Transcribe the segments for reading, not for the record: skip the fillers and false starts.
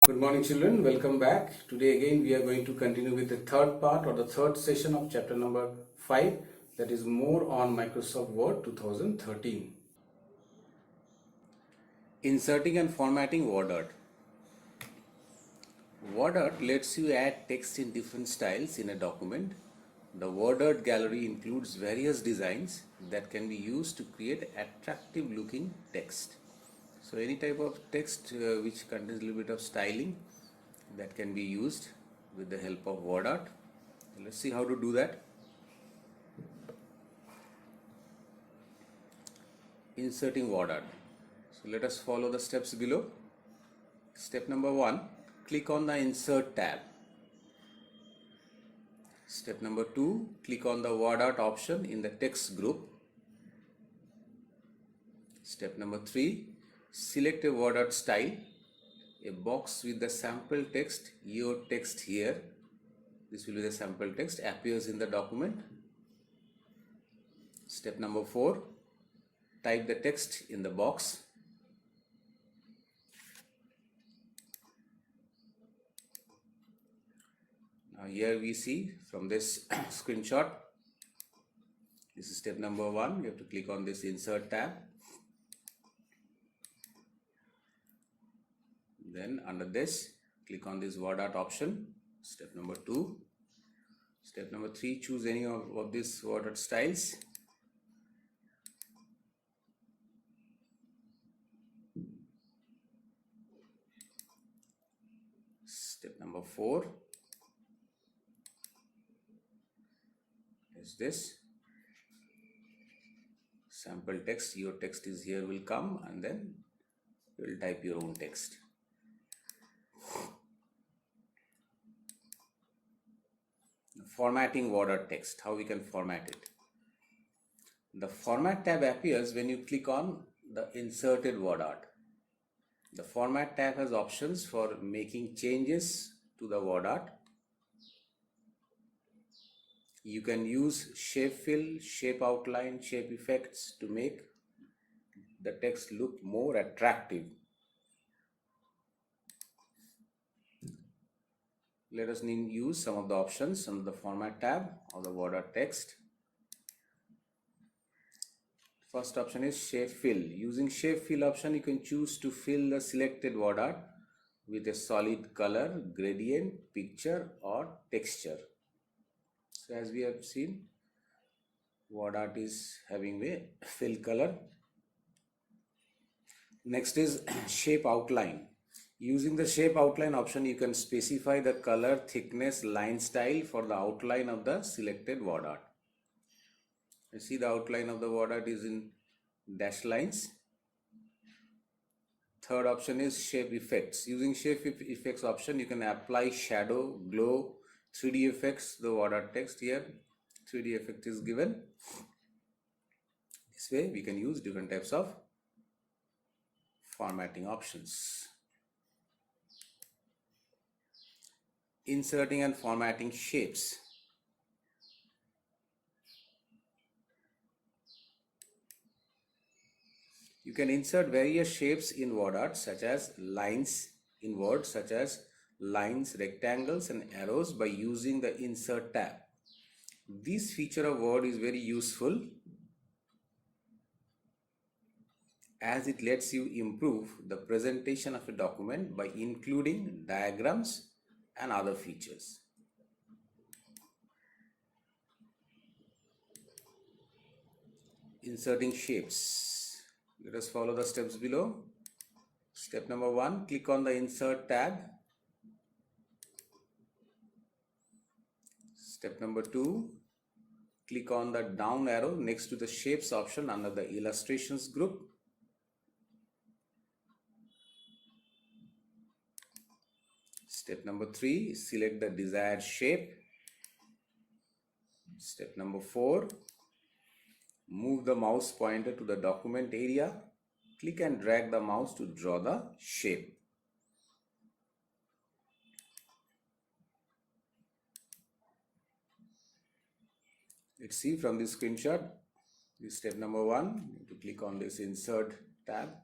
Good morning children, welcome back. Today again we are going to continue with the third part or the third session of chapter number 5, that is more on Microsoft Word 2013. Inserting and formatting word art. Word art lets you add text in different styles in a document. The word art gallery includes various designs that can be used to create attractive looking text. So any type of text which contains a little bit of styling, that can be used with the help of word art. Let's see how to do that. Inserting word art. So let us follow the steps below. Step number 1, click on the Insert tab. Step number 2, click on the word art option in the text group. Step number 3, select a word art style. A box with the sample text, your text here, this will be the sample text, appears in the document. Step number 4, type the text in the box. Now here we see from this screenshot, this is step number 1, you have to click on this Insert tab. Then under this, click on this word art option, step number 2. Step number 3, choose any of these word art styles. Step number 4 is this. Sample text, your text is here, will come, and then you will type your own text. Formatting word art text, how we can format it. The Format tab appears when you click on the inserted word art. The Format tab has options for making changes to the word art. You can use shape fill, shape outline, shape effects to make the text look more attractive. Let us use some of the options under the Format tab of the word art text. First option is shape fill. Using shape fill option, you can choose to fill the selected word art with a solid color, gradient, picture or texture. So as we have seen, word art is having a fill color. Next is shape outline. Using the shape outline option, you can specify the color, thickness, line style for the outline of the selected word art. You see the outline of the word art is in dashed lines. Third option is shape effects. Using shape effects option, you can apply shadow, glow, 3D effects, the word art text here. 3D effect is given. This way we can use different types of formatting options. Inserting and formatting shapes. You can insert various shapes in word art such as lines in words such as lines, rectangles and arrows by using the Insert tab. This feature of Word is very useful as it lets you improve the presentation of a document by including diagrams and other features. Inserting shapes. Let us follow the steps below. Step number 1, click on the Insert tab. Step number 2, click on the down arrow next to the shapes option under the illustrations group. Step number 3, select the desired shape. Step number 4, move the mouse pointer to the document area. Click and drag the mouse to draw the shape. Let's see from this screenshot. This step number 1, you have to click on this Insert tab.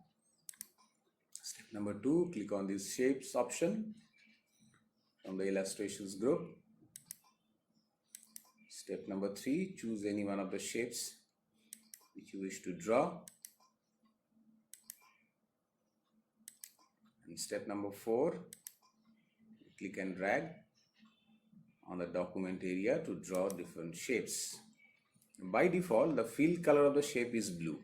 Step Number 2, click on this shapes option from the illustrations group. Step number 3, choose any one of the shapes which you wish to draw. And step number 4, click and drag on the document area to draw different shapes. By default, the fill color of the shape is blue.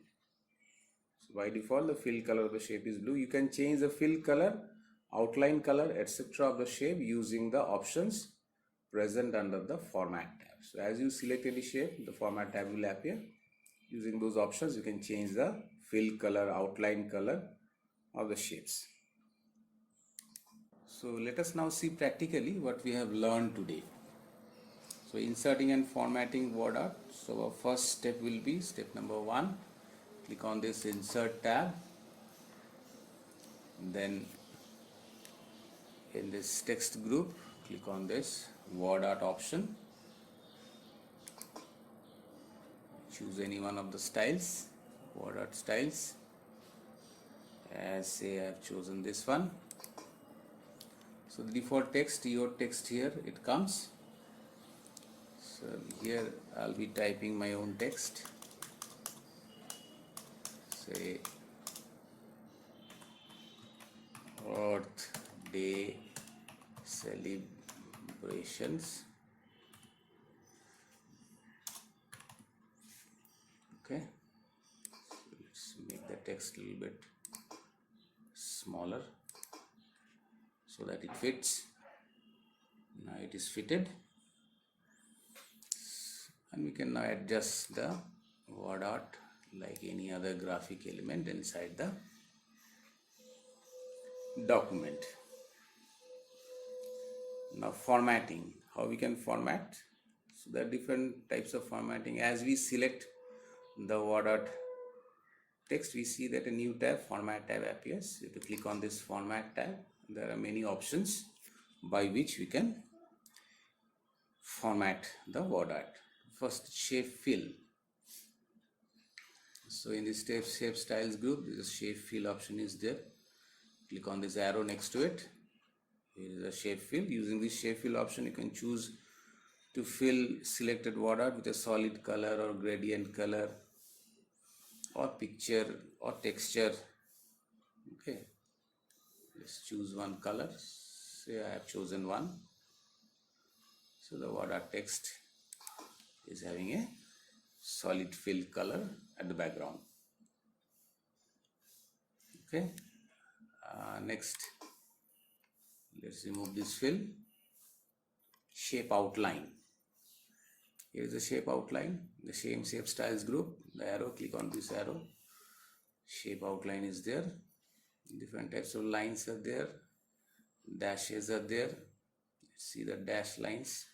So by default, the fill color of the shape is blue. You can change the fill color, outline color, etc. of the shape using the options present under the format tab. So as you select any shape, the format tab will appear. Using those options, you can change the fill color, outline color of the shapes. So let us now see practically what we have learned today. So inserting and formatting word art. So our first step will be step number 1. Click on this insert tab. Then in this text group, click on this word art option. Choose any one of the styles, word art styles. As say I have chosen this one. So the default text, your text here, it comes. So here I'll be typing my own text. Say Earth Day celebrations. Okay, so let's make the text a little bit smaller so that it fits. Now it is fitted, and we can now adjust the word art like any other graphic element inside the document. Now formatting, how we can format. So there are different types of formatting. As we select the word art text, we see that a new tab, format tab, appears. You have to click on this format tab. There are many options by which we can format the word art. First, shape fill. So in this shape styles group, this shape fill option is there. Click on this arrow next to it. Here is a shape fill. Using this shape fill option, you can choose to fill selected word art with a solid color or gradient color or picture or texture. Okay, let's choose one color. Say I have chosen one. So the word art text is having a solid fill color at the background. Okay, next let's remove this fill. Shape outline. Here is the shape outline, the same shape styles group. The arrow, click on this arrow. Shape outline is there. Different types of lines are there. Dashes are there. Let's see the dash lines.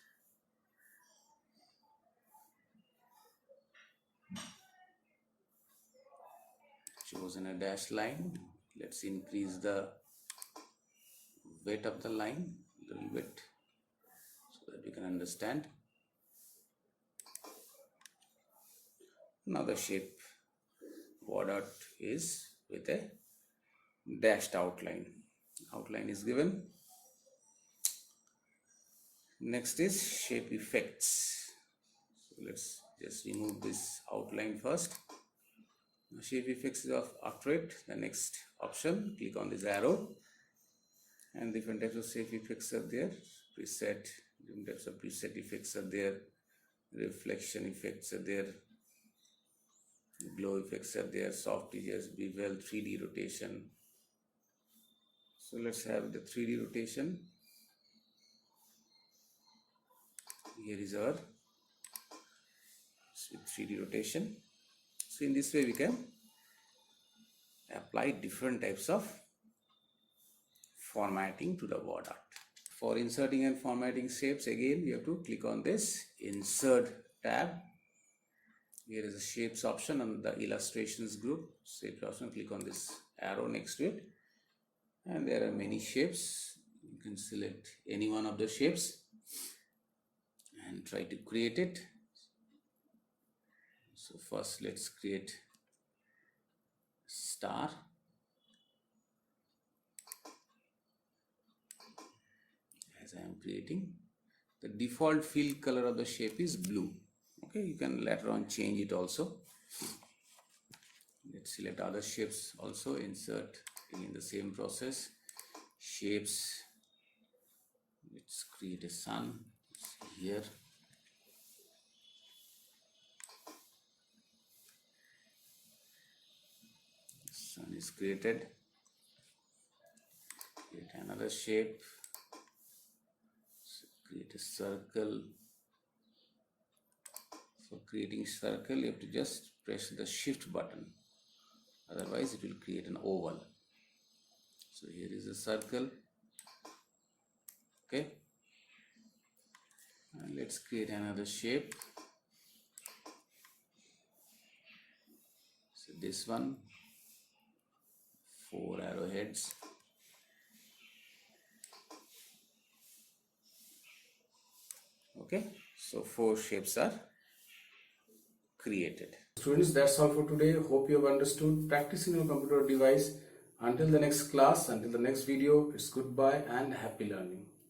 Chosen a dash line. Let's increase the weight of the line a little bit so that you can understand. Now the shape word art is with a dashed outline. Outline is given. Next is shape effects. So let's just remove this outline first. Now shape effects is after it. The next option, click on this arrow, and different types of shape effects are there. Preset, different types of preset effects are there. Reflection effects are there. Glow effects are there. Soft edges, bevel, 3D rotation. So let's have the 3D rotation. Here is our 3D rotation. So in this way we can apply different types of formatting to the word art. For inserting and formatting shapes, again we have to click on this insert tab. Here is a shapes option on the illustrations group. Shapes option, click on this arrow next to it, and there are many shapes. You can select any one of the shapes and try to create it. So first let's create star. as I am creating. The default fill color of the shape is blue. Okay, you can later on change it also. Let's select other shapes also, insert in the same process. Shapes, let's create a sun here. Sun is created. Create another shape. So create a circle. For creating circle, you have to just press the shift button. Otherwise, it will create an oval. So here is a circle. Okay. And let's create another shape. So this one, 4 arrowheads. Okay, so 4 shapes are created. Students, that's all for today. Hope you have understood. Practice in your computer device. Until the next class, until the next video, it's goodbye and happy learning.